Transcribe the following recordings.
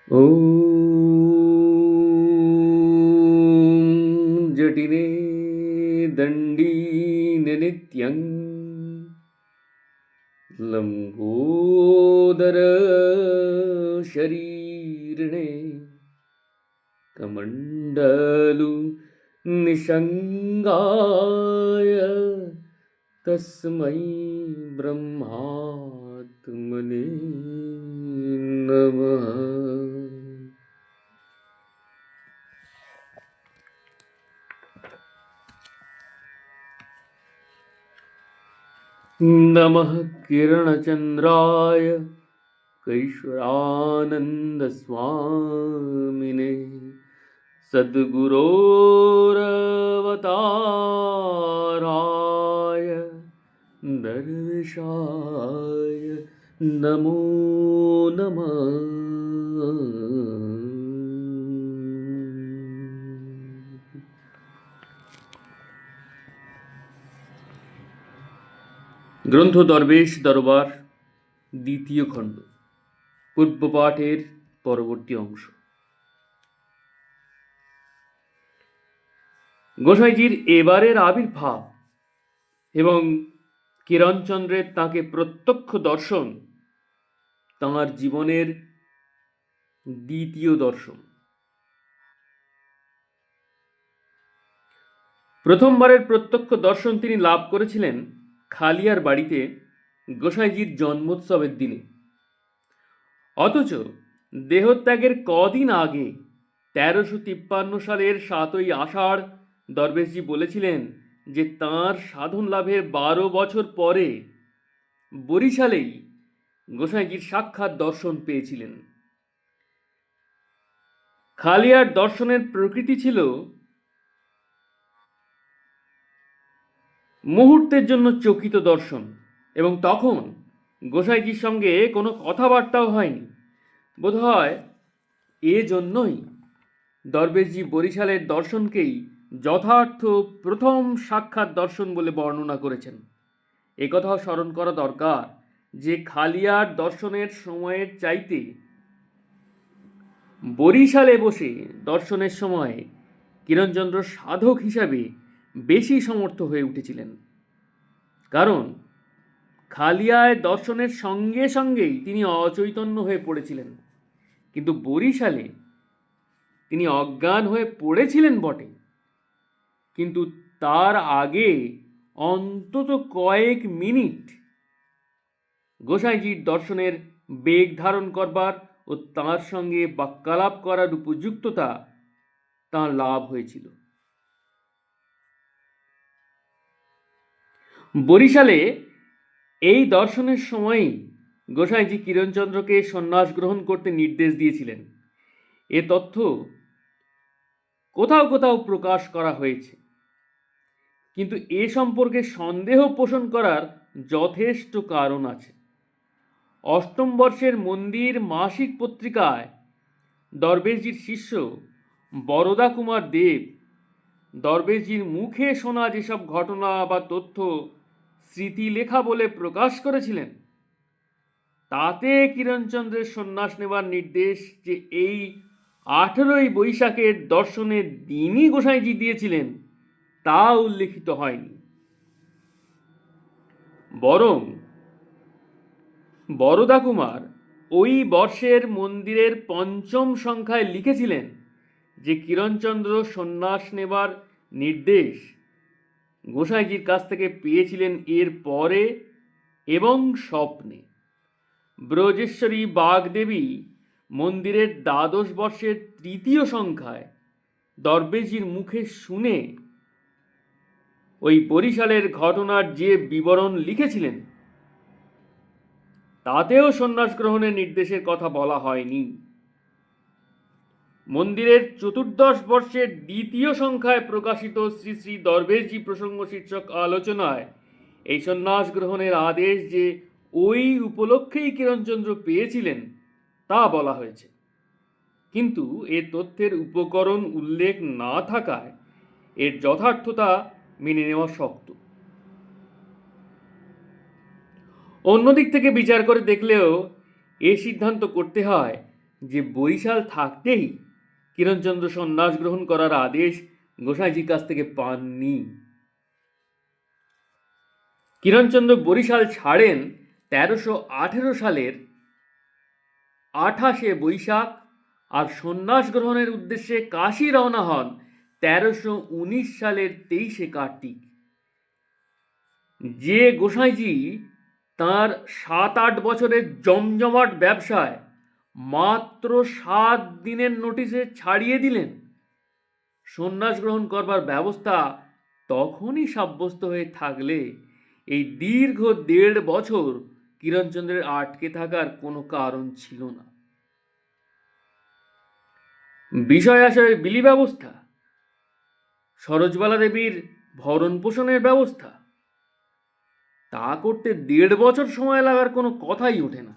ॐ जटिने दण्डीने नित्यं लम्बोदर शरीरिणे कमण्डलु निषङ्गाय तस्मै ब्रह्मात्मने नमः। नमः किरणचन्द्राय कैश्वरानन्दस्वामिने सद्गुरोरवताराय दर्वेशाय नमो नमः। গ্রন্থ দরবেশ দরবার দ্বিতীয় খণ্ড পূর্বপাঠের পরবর্তী অংশ। গোসাইজির এবারের আবির্ভাব এবং কিরণচন্দ্রের তাঁকে প্রত্যক্ষ দর্শন তাঁর জীবনের দ্বিতীয় দর্শন। প্রথমবারের প্রত্যক্ষ দর্শন তিনি লাভ করেছিলেন খালিয়ার বাড়িতে গোসাইজির জন্মোৎসবের দিনে। অথচ দেহত্যাগের কদিন আগে 1353 সালের 7ই আষাঢ় দরবেশজি বলেছিলেন যে তাঁর সাধন লাভের 12 বছর পরে বরিশালেই গোসাইজির সাক্ষাৎ দর্শন পেয়েছিলেন। খালিয়ার দর্শনের প্রকৃতি ছিল মুহূর্তের জন্য চকিত দর্শন, এবং তখন গোসাইজির সঙ্গে কোনো কথাবার্তাও হয়নি। বোধহয় এজন্যই দরবেশজি বরিশালের দর্শনকেই যথার্থ প্রথম সাক্ষাৎ দর্শন বলে বর্ণনা করেছেন। একথাও স্মরণ করা দরকার যে খালিয়ার দর্শনের সময়ের চাইতে বরিশালে বসে দর্শনের সময় কিরণচন্দ্র সাধক হিসাবে বেশি সমর্থ হয়ে উঠেছিলেন। কারণ খালিয়ায় দর্শনের সঙ্গে সঙ্গেই তিনি অচৈতন্য হয়ে পড়েছিলেন, কিন্তু বরিশালে তিনি অজ্ঞান হয়ে পড়েছিলেন বটে, কিন্তু তার আগে অন্তত কয়েক মিনিট গোসাইজির দর্শনের বেগ ধারণ করবার ও তাঁর সঙ্গে বাক্যালাপ করার উপযুক্ততা তাঁর লাভ হয়েছিল। বরিশালে এই দর্শনের সময়ই গোসাইজি কিরণচন্দ্রকে সন্ন্যাস গ্রহণ করতে নির্দেশ দিয়েছিলেন। এ তথ্য কোথাও কোথাও প্রকাশ করা হয়েছে, কিন্তু এ সম্পর্কে সন্দেহ পোষণ করার যথেষ্ট কারণ আছে। অষ্টম বর্ষের মন্দির মাসিক পত্রিকায় দরবেশজির শিষ্য বরদা কুমার দেব দরবেশজির মুখে শোনা যেসব ঘটনা বা তথ্য স্মৃতিলেখা বলে প্রকাশ করেছিলেন, তাতে কিরণচন্দ্রের সন্ন্যাস নেবার নির্দেশ যে এই 18ই বৈশাখের দর্শনের দিনই গোসাইজি দিয়েছিলেন তা উল্লেখিত হয়নি। বরং বরদা কুমার ওই বর্ষের মন্দিরের 5ম সংখ্যায় লিখেছিলেন যে কিরণচন্দ্র সন্ন্যাস নেবার নির্দেশ গোসাইজির কাছ থেকে পেয়েছিলেন এর পরে এবং স্বপ্নে। ব্রজেশ্বরী বাগদেবী মন্দিরের 12 বর্ষের 3য় সংখ্যায় দরবেশজির মুখে শুনে ওই বরিশালের ঘটনার যে বিবরণ লিখেছিলেন তাতেও সন্ন্যাস গ্রহণের নির্দেশের কথা বলা হয়নি। মন্দিরের 14 বর্ষের 2য় সংখ্যায় প্রকাশিত শ্রী শ্রী দরবেশজি প্রসঙ্গ শীর্ষক আলোচনায় এই সন্ন্যাস গ্রহণের আদেশ যে ওই উপলক্ষেই কিরণচন্দ্র পেয়েছিলেন তা বলা হয়েছে, কিন্তু এ তথ্যের উপকরণ উল্লেখ না থাকায় এর যথার্থতা মেনে নেওয়া শক্ত। অন্যদিক থেকে বিচার করে দেখলেও এ সিদ্ধান্ত করতে হয় যে বরিশাল থাকতেই কিরণচন্দ্র সন্ন্যাস গ্রহণ করার আদেশ গোসাইজির কাছ থেকে পাননি। কিরণচন্দ্র বরিশাল ছাড়েন 1318 সালের 28শে বৈশাখ আর সন্ন্যাস গ্রহণের উদ্দেশ্যে কাশী রওনা হন 1319 সালের 23শে কার্তিক। যে গোসাইজি তাঁর 7-8 বছরের জমজমাট ব্যবসায় মাত্র 7 দিনের নোটিশে ছাড়িয়ে দিলেন, সন্ন্যাস গ্রহণ করবার ব্যবস্থা তখনই সাব্যস্ত হয়ে থাকলে এই দীর্ঘ 1.5 বছর কিরণচন্দ্রের আটকে থাকার কোনো কারণ ছিল না। বিষয় আশয়ের বিলি ব্যবস্থা, সরোজবালা দেবীর ভরণ পোষণের ব্যবস্থা, তা করতে 1.5 বছর সময় লাগার কোনো কথাই ওঠে না।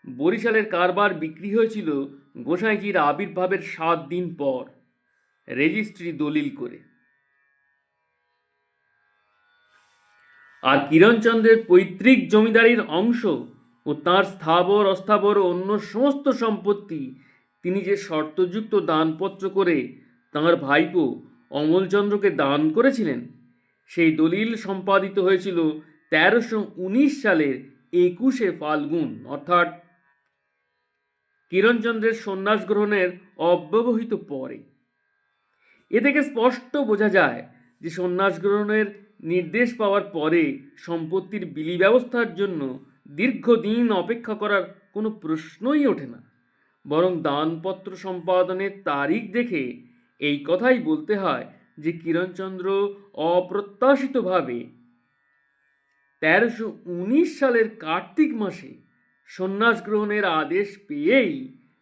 বরিশালের কারবার বিক্রি হয়েছিল গোসাইজির আবির্ভাবের 7 দিন পর, রেজিস্ট্রি দলিল করে। আর কিরণচন্দ্রের পৈতৃক জমিদারির অংশ ও তাঁর স্থাবর অস্থাবর ও অন্য সমস্ত সম্পত্তি তিনি যে শর্তযুক্ত দানপত্র করে তাঁর ভাইপো অমলচন্দ্রকে দান করেছিলেন, সেই দলিল সম্পাদিত হয়েছিল 1319 সালের 21শে ফাল্গুন, অর্থাৎ কিরণচন্দ্রের সন্ন্যাস গ্রহণের অব্যবহিত পরে। এ থেকে স্পষ্ট বোঝা যায় যে সন্ন্যাস গ্রহণের নির্দেশ পাওয়ার পরে সম্পত্তির বিলি ব্যবস্থার জন্য দীর্ঘদিন অপেক্ষা করার কোনো প্রশ্নই ওঠে না, বরং দানপত্র সম্পাদনের তারিখ দেখে এই কথাই বলতে হয় যে কিরণচন্দ্র অপ্রত্যাশিতভাবে 1319 সালের কার্তিক মাসে সন্ন্যাস গ্রহণের আদেশ পেয়েই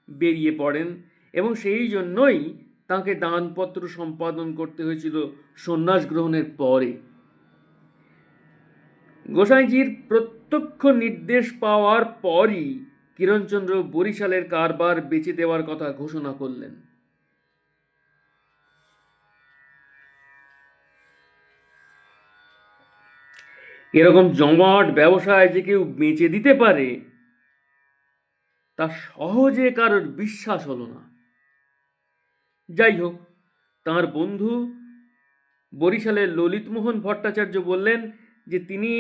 বেরিয়ে পড়েন এবং সেই জন্যই তাঁকে দানপত্র সম্পাদন করতে হয়েছিল সন্ন্যাস গ্রহণের পরে। গোসাইজির প্রত্যক্ষ নির্দেশ পাওয়ার পরই কিরণচন্দ্র বরিশালের কারবার বেচে দেওয়ার কথা ঘোষণা করলেন। এরকম জমাট ব্যবসায় যে কেউ বেচে দিতে পারে তা সহজে কারোর বিশ্বাস হলো না। যাই হোক, তাঁর বন্ধু বরিশালের ললিতমোহন ভট্টাচার্য বললেন যে তিনি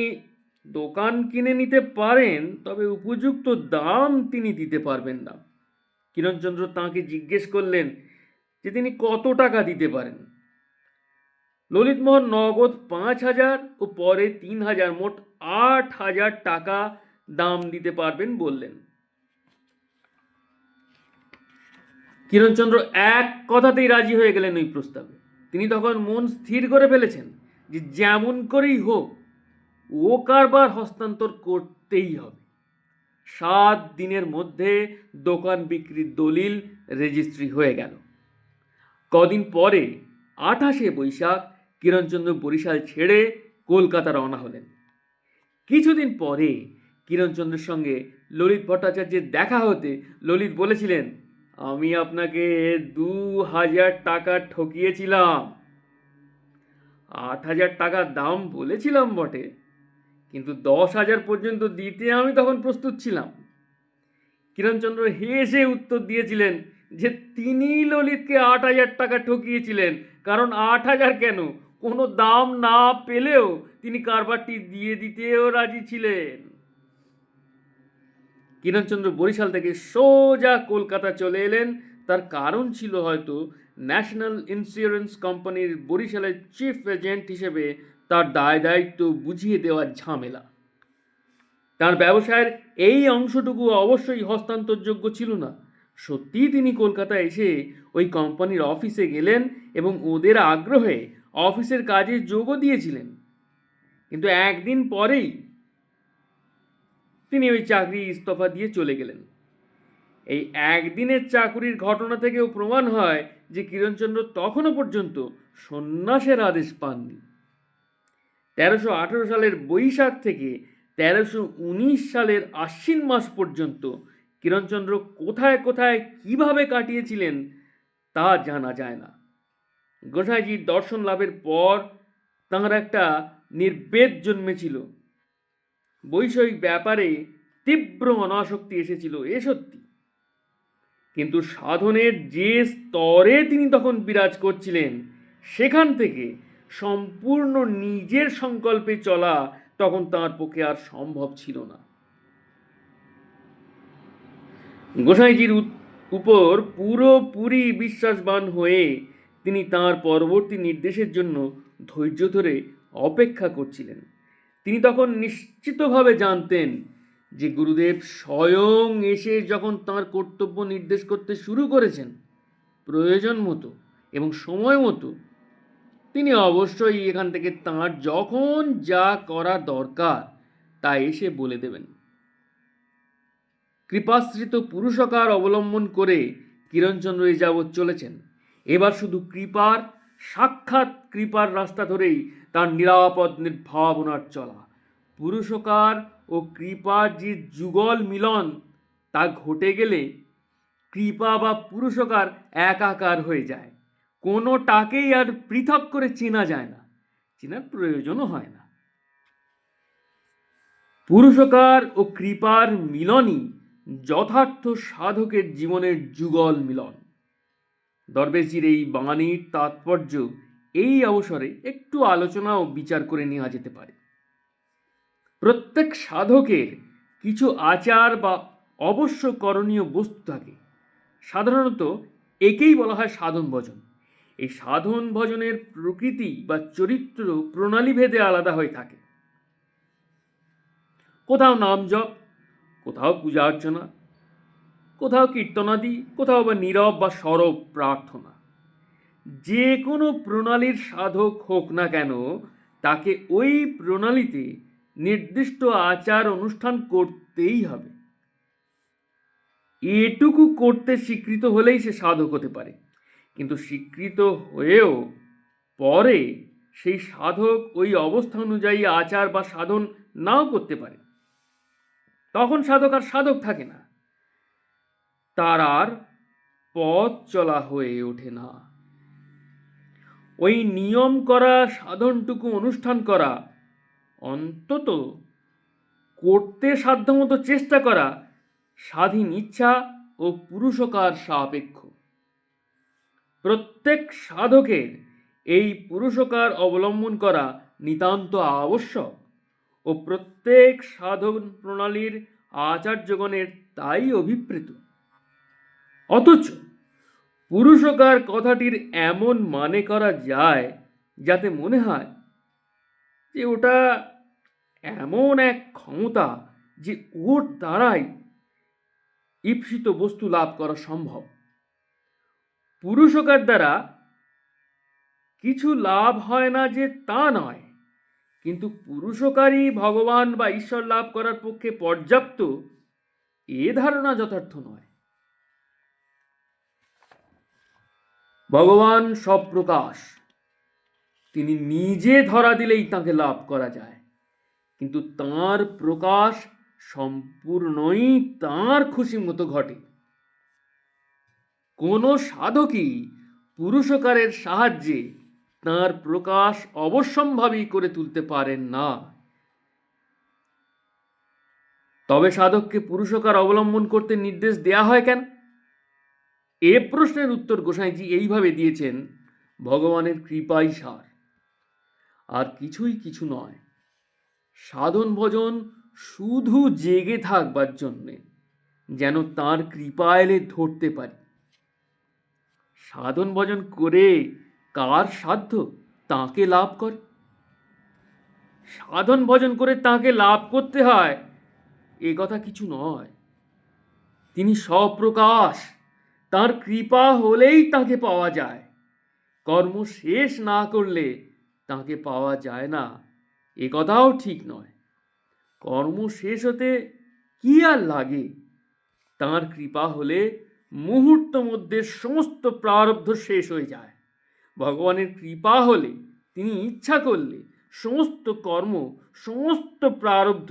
দোকান কিনে নিতে পারেন, তবে উপযুক্ত দাম তিনি দিতে পারবেন না। কিরণচন্দ্র তাঁকে জিজ্ঞেস করলেন যে তিনি কত টাকা দিতে পারেন। ললিতমোহন নগদ 5,000 ও পরে 3,000, মোট 8,000 টাকা দাম দিতে পারবেন বললেন। কিরণচন্দ্র এক কথাতেই রাজি হয়ে গেলেন ওই প্রস্তাবে। তিনি তখন মন স্থির করে ফেলেছেন যে যেমন করেই হোক ও কারবার হস্তান্তর করতেই হবে। 7 দিনের মধ্যে দোকান বিক্রির দলিল রেজিস্ট্রি হয়ে গেল। কদিন পরে 28শে বৈশাখ কিরণচন্দ্র বরিশাল ছেড়ে কলকাতা রওনা হলেন। কিছুদিন পরে কিরণচন্দ্রের সঙ্গে ললিত ভট্টাচার্যের দেখা হতে ললিত বলেছিলেন, আমি আপনাকে 2,000 টাকা ঠকিয়েছিলাম। 8,000 টাকা দাম বলেছিলাম বটে, কিন্তু 10,000 পর্যন্ত দিতে আমি তখন প্রস্তুত ছিলাম। কিরণচন্দ্র হেসে উত্তর দিয়েছিলেন যে তিনি ললিতকে 8,000 টাকা ঠকিয়েছিলেন, কারণ 8,000 কেন, কোনো দাম না পেলেও তিনি কারবারটি দিয়ে দিতেও রাজি ছিলেন। কিরণচন্দ্র বরিশাল থেকে সোজা কলকাতা চলে এলেন। তার কারণ ছিল হয়তো ন্যাশনাল ইন্স্যুরেন্স কোম্পানির বরিশালের চিফ এজেন্ট হিসেবে তার দায় দায়িত্ব বুঝিয়ে দেওয়ার ঝামেলা। তার ব্যবসায়ের এই অংশটুকু অবশ্যই হস্তান্তরযোগ্য ছিল না। সত্যিই তিনি কলকাতা এসে ওই কোম্পানির অফিসে গেলেন এবং ওদের আগ্রহে অফিসের কাজে যোগও দিয়েছিলেন, কিন্তু একদিন পরেই তিনি ওই চাকরি ইস্তফা দিয়ে চলে গেলেন। এই একদিনের চাকুরির ঘটনা থেকেও প্রমাণ হয় যে কিরণচন্দ্র তখনও পর্যন্ত সন্ন্যাসের আদেশ পাননি। 1318 সালের বৈশাখ থেকে 1319 সালের আশ্বিন মাস পর্যন্ত কিরণচন্দ্র কোথায় কোথায় কিভাবে কাটিয়েছিলেন তা জানা যায় না। গোসাইজির দর্শন লাভের পর তাঁর একটা নির্বেদ জন্মেছিল। বৈষয়িক ব্যাপারে তীব্র অনাসক্তি এসেছিল, এ সত্যি। কিন্তু সাধনের যে স্তরে তিনি তখন বিরাজ করছিলেন, সেখান থেকে সম্পূর্ণ নিজের সংকল্পে চলা তখন তাঁর পক্ষে আর সম্ভব ছিল না। গোসাইজির উপর পুরোপুরি বিশ্বাসবান হয়ে তিনি তাঁর পরবর্তী নির্দেশের জন্য ধৈর্য ধরে অপেক্ষা করছিলেন। তিনি তখন নিশ্চিতভাবে জানতেন যে গুরুদেব স্বয়ং এসে যখন তাঁর কর্তব্য নির্দেশ করতে শুরু করেছেন প্রয়োজন মতো এবং সময় মতো, তিনি অবশ্যই এখান থেকে তাঁর যখন যা করা দরকার তা এসে বলে দেবেন। কৃপাশ্রিত পুরুষকার অবলম্বন করে কিরণচন্দ্র এই যাবৎ চলেছেন। এবার শুধু সাক্ষাৎ কৃপার রাস্তা ধরেই তার নিরাপদ নির্ভাবনার চলা। পুরুষকার ও কৃপার যে যুগল মিলন তা ঘটে গেলে কৃপা বা পুরুষকার একাকার হয়ে যায়। কোনোটাকেই আর পৃথক করে চেনা যায় না, চেনার প্রয়োজনও হয় না। পুরুষকার ও কৃপার মিলনই যথার্থ সাধকের জীবনের যুগল মিলন। দরবেশজির এই বাণীর তাৎপর্য এই অবসরে একটু আলোচনা ও বিচার করে নেওয়া যেতে পারে। প্রত্যেক সাধকের কিছু আচার বা অবশ্য করণীয় বস্তু থাকে। সাধারণত একেই বলা হয় সাধন ভজন। এই সাধন ভজনের প্রকৃতি বা চরিত্র প্রণালী ভেদে আলাদা হয়ে থাকে। কোথাও নাম জপ, কোথাও পূজা অর্চনা, কোথাও কীর্তনাদি, কোথাও বা নীরব বা সরব প্রার্থনা। যে কোনো প্রণালীর সাধক হোক না কেন, তাকে ওই প্রণালীতে নির্দিষ্ট আচার অনুষ্ঠান করতেই হবে। এটুকু করতে স্বীকৃত হলেই সে সাধক হতে পারে। কিন্তু স্বীকৃত হয়েও পরে সেই সাধক ওই অবস্থা অনুযায়ী আচার বা সাধন নাও করতে পারে, তখন সাধক আর সাধক থাকে না, তার আর পথ চলা হয়ে ওঠে না। ওই নিয়ম করা সাধনটুকু অনুষ্ঠান করা, অন্তত করতে সাধ্যমতো চেষ্টা করা, স্বাধীন ইচ্ছা ও পুরুষকার সাপেক্ষ। প্রত্যেক সাধকের এই পুরুষকার অবলম্বন করা নিতান্ত আবশ্যক ও প্রত্যেক সাধন প্রণালীর আচার্যগণের তাই অভিপ্রেত। অথচ পুরুষকার কথাটির এমন মানে করা যায় যাতে মনে হয় যে ওটা এমন এক ক্ষমতা যে ওর দ্বারাই ঈপ্সিত বস্তু লাভ করা সম্ভব। পুরুষকার দ্বারা কিছু লাভ হয় না যে তা নয়, কিন্তু পুরুষকারই ভগবান বা ঈশ্বর লাভ করার পক্ষে পর্যাপ্ত, এ ধারণা যথার্থ নয়। ভগবান সব প্রকাশ, তিনি নিজে ধরা দিলেই তাকে লাভ করা যায়, কিন্তু তাঁর প্রকাশ সম্পূর্ণই তাঁর খুশি মতো ঘটে। কোনো সাধকই পুরুষকারের সাহায্যে তাঁর প্রকাশ অবশ্যম্ভাবী করে তুলতে পারেন না। তবে সাধককে পুরুষকার অবলম্বন করতে নির্দেশ দেয়া হয় কেন? এ প্রশ্নের উত্তর গোসাইজি এইভাবে দিয়েছেন: ভগবানের কৃপাই সার, আর কিছুই কিছু নয়। সাধন ভজন শুধু জেগে থাকবার জন্যে, যেন তাঁর কৃপা এলে ধরতে পারি। সাধন ভজন করে কার সাধ্য তাঁকে লাভ করে? সাধন ভজন করে তাঁকে লাভ করতে হয় এ কথা কিছু নয়। তিনি স্বপ্রকাশ, তাঁর কৃপা হলেই তাঁকে পাওয়া যায়। কর্ম শেষ না করলে তাঁকে পাওয়া যায় না, এ কথাও ঠিক নয়। কর্ম শেষ হতে কি আর লাগে? তাঁর কৃপা হলে মুহূর্ত মধ্যে সমস্ত প্রারব্ধ শেষ হয়ে যায়। ভগবানের কৃপা হলে, তিনি ইচ্ছা করলে সমস্ত কর্ম, সমস্ত প্রারব্ধ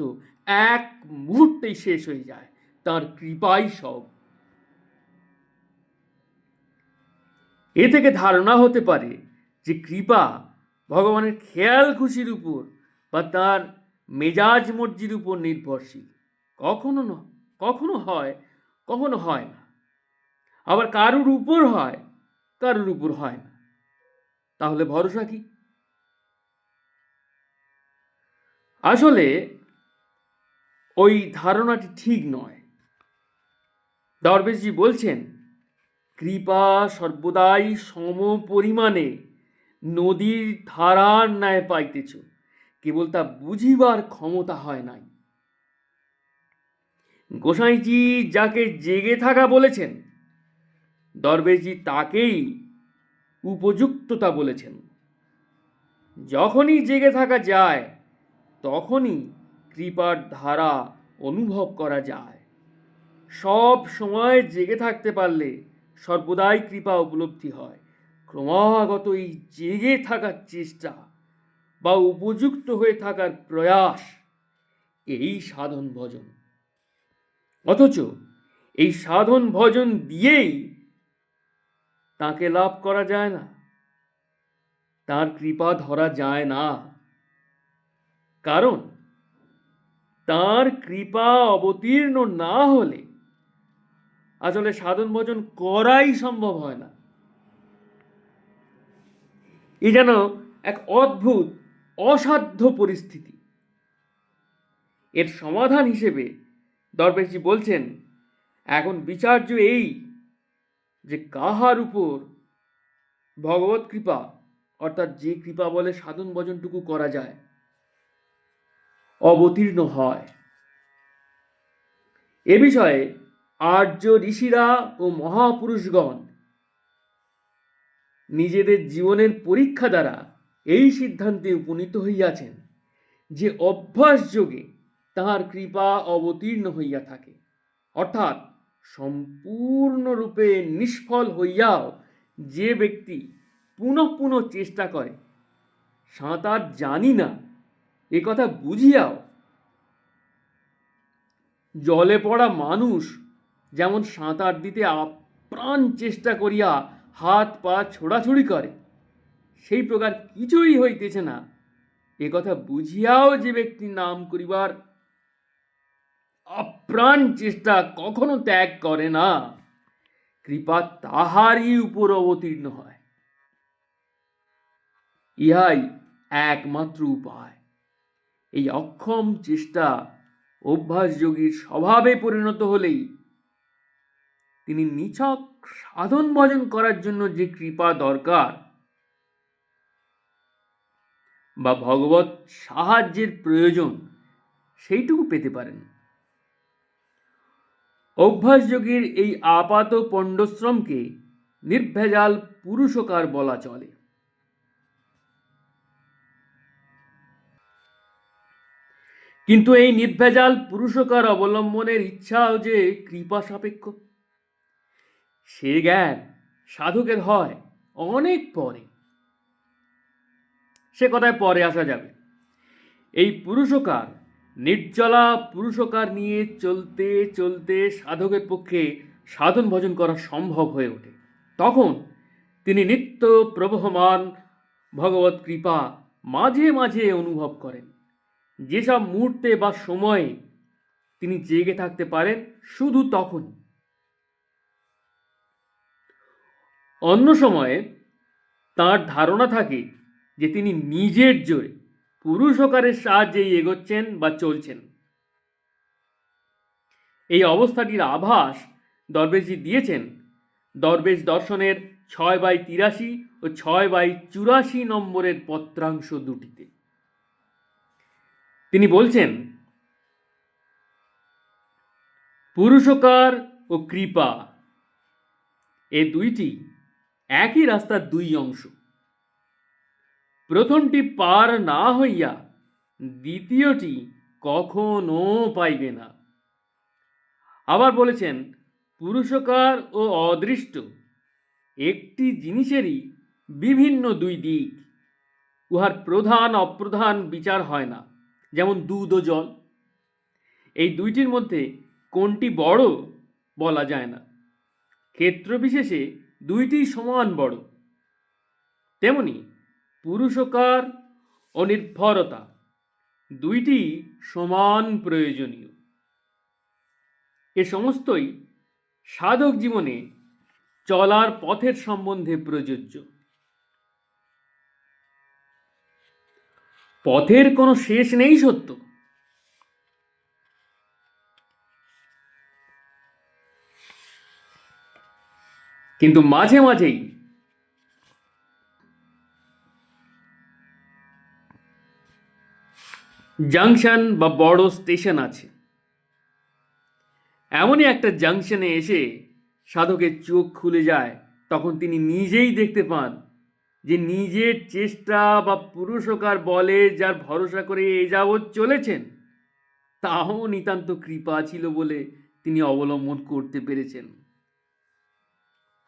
এক মুহূর্তেই শেষ হয়ে যায়। তাঁর কৃপাই সব। এ থেকে ধারণা হতে পারে যে কৃপা ভগবানের খেয়াল খুশির উপর বা তাঁর মেজাজ মর্জির উপর নির্ভরশীল। কখনো হয়, কখনো হয় না। আবার কারুর উপর হয়, কারুর উপর হয় না। তাহলে ভরসা কি? আসলে ওই ধারণাটি ঠিক নয়। দরবেশজি বলছেন, কৃপা সর্বদাই সম পরিমাণে নদীর ধারার ন্যায় পাইতেছ, কেবল তা বুঝিবার ক্ষমতা হয় নাই। গোসাইজি যাকে জেগে থাকা বলেছেন, দরবেশজি তাকেই উপযুক্ততা বলেছেন। যখনই জেগে থাকা যায়, তখনই কৃপার ধারা অনুভব করা যায়। সব সময় জেগে থাকতে পারলে সর্বদাই কৃপা উপলব্ধি হয়। ক্রমাগত এই জেগে থাকার চেষ্টা বা উপযুক্ত হয়ে থাকার প্রয়াস, এই সাধন ভজন। অথচ এই সাধন ভজন দিয়েই তাকে লাভ করা যায় না, তার কৃপা ধরা যায় না। কারণ তার কৃপা অবতীর্ণ না হলে আসলে সাধন ভজন করাই সম্ভব হয় না। এ যেন এক অদ্ভুত অসাধ্য পরিস্থিতি। এর সমাধান হিসেবে দরবেশজি বলছেন, এখন বিচার্য এই যে কাহার উপর ভগবত কৃপা, অর্থাৎ যে কৃপা বলে সাধন ভজনটুকু করা যায়, অবতীর্ণ হয়। এ বিষয়ে আর্য ঋষিরা ও মহাপুরুষগণ নিজেদের জীবনের পরীক্ষা দ্বারা এই সিদ্ধান্তে উপনীত হইয়াছেন যে অভ্যাস যোগে তাহার কৃপা অবতীর্ণ হইয়া থাকে। অর্থাৎ সম্পূর্ণরূপে নিষ্ফল হইয়াও যে ব্যক্তি পুনঃ পুনঃ চেষ্টা করে, সাঁতার জানি না এ কথা বুঝিয়াও জলে পড়া মানুষ যেমন সাঁতার দিতে আপ্রাণ চেষ্টা করিয়া হাত পা ছোড়াছুড়ি করে, সেই প্রকার কিছুই হইতেছে না এ কথা বুঝিয়াও যে ব্যক্তি নাম করিবার আপ্রাণ চেষ্টা কখনো ত্যাগ করে না, কৃপা তাহারই উপর অবতীর্ণ হয়। ইহাই একমাত্র উপায়। এই অক্ষম চেষ্টা অভ্যাসযোগীর স্বভাবে পরিণত হলেই তিনি নিছক সাধন ভজন করার জন্য যে কৃপা দরকার বা ভগবত সাহায্যের প্রয়োজন, সেইটুকু পেতে পারেন। অভ্যাসযোগীর এই আপাত পণ্ডশ্রমকে নির্ভেজাল পুরুষকার বলা চলে। কিন্তু এই নির্ভেজাল পুরুষকার অবলম্বনের ইচ্ছাও যে কৃপা সাপেক্ষ, সে জ্ঞান সাধকের হয় অনেক পরে। সে কথায় পরে আসা যাবে। এই পুরুষকার, নির্জলা পুরুষকার নিয়ে চলতে চলতে সাধকের পক্ষে সাধন ভজন করা সম্ভব হয়ে ওঠে। তখন তিনি নিত্য প্রবহমান ভগবত কৃপা মাঝে মাঝে অনুভব করেন। যেসব মুহূর্তে বা সময়ে তিনি জেগে থাকতে পারেন, শুধু তখন। অন্য সময়ে তার ধারণা থাকে যে তিনি নিজের জোরে পুরুষকারের সাহায্যেই এগোচ্ছেন বা চলছেন। এই অবস্থাটির আভাস দরবেশজি দিয়েছেন দরবেশ দর্শনের 6/83 ও 6/84 নম্বরের পত্রাংশ দুটিতে। তিনি বলছেন, পুরুষকার ও কৃপা এ দুইটি একই রাস্তার দুই অংশ। প্রথমটি পার না হইয়া দ্বিতীয়টি কখনো পাইবে না। আবার বলেছেন, পুরুষকার ও অদৃষ্ট একটি জিনিসেরই বিভিন্ন দুই দিক, উহার প্রধান অপ্রধান বিচার হয় না। যেমন দুধ ও জল, এই দুইটির মধ্যে কোনটি বড় বলা যায় না। ক্ষেত্র বিশেষে দুইটি সমান বড়। তেমনি পুরুষকার ও নির্ভরতা দুইটি সমান প্রয়োজনীয়। এ সমস্তই সাধক জীবনে চলার পথের সম্বন্ধে প্রযোজ্য। পথের কোনো শেষ নেই সত্য, কিন্তু মাঝে মাঝেই জাংশন বা বড় স্টেশন আছে। এমনই একটা জাংশনে এসে সাধকের চোখ খুলে যায়, তখন তিনি নিজেই দেখতে পান যে নিজের চেষ্টা বা পুরুষকার বলে যার ভরসা করে এ যাবৎ চলেছেন, তাও নিতান্ত কৃপা ছিল বলে তিনি অবলম্বন করতে পেরেছেন।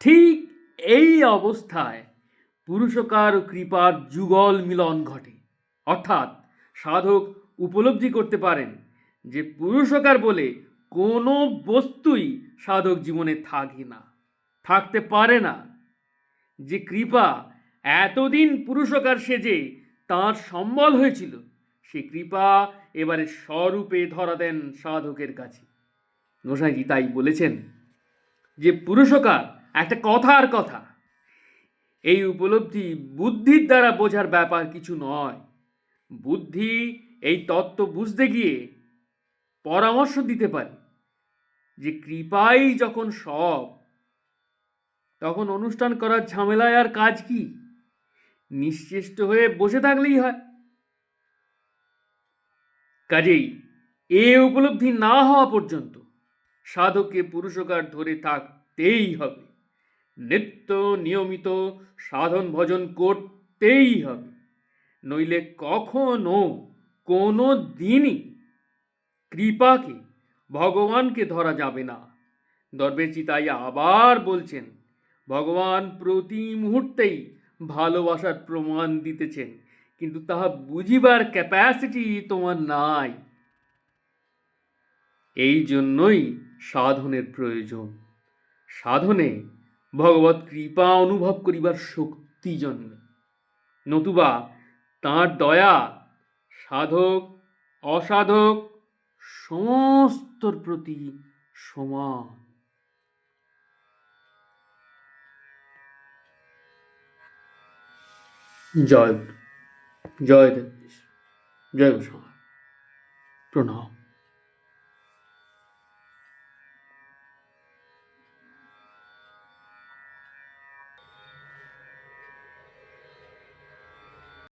ঠিক এই অবস্থায় পুরুষকার ও কৃপার যুগল মিলন ঘটে, অর্থাৎ সাধক উপলব্ধি করতে পারেন যে পুরুষকার বলে কোনো বস্তুই সাধক জীবনে থাকে না, থাকতে পারে না। যে কৃপা এতদিন পুরুষকার সেজে তাঁর সম্বল হয়েছিল, সে কৃপা এবারে স্বরূপে ধরা দেন সাধকের কাছে। গোসাইজি তাই বলেছেন যে পুরুষকার একটা কথার কথা। এই উপলব্ধি বুদ্ধির দ্বারা বোঝার ব্যাপার কিছু নয়। বুদ্ধি এই তত্ত্ব বুঝতে গিয়ে পরামর্শ দিতে পারে যে কৃপাই যখন সব, তখন অনুষ্ঠান করার ঝামেলায় আর কাজ কি? নিশ্চেষ্ট হয়ে বসে থাকলেই হয়। কাজেই এ উপলব্ধি না হওয়া পর্যন্ত সাধককে পুরুষকার ধরে থাকতেই হবে, নিত্য নিয়মিত সাধন ভজন করতেই হবে, নইলে কখনো কোনো দিনই কৃপাকে, ভগবানকে ধরা যাবে না। দরবেশজি তাই আবার বলছেন, ভগবান প্রতি মুহূর্তেই ভালোবাসার প্রমাণ দিতেছেন, কিন্তু তাহা বুঝিবার ক্যাপাসিটি তোমার নাই। এই জন্যই সাধনের প্রয়োজন। সাধনে ভগবত কৃপা অনুভব করিবার শক্তি জন্মে, নতুবা তাঁর দয়া সাধক অসাধক সমস্তর প্রতি সমান। জয় জয় দেবেশ, জয় গোস্বামী, প্রণাম।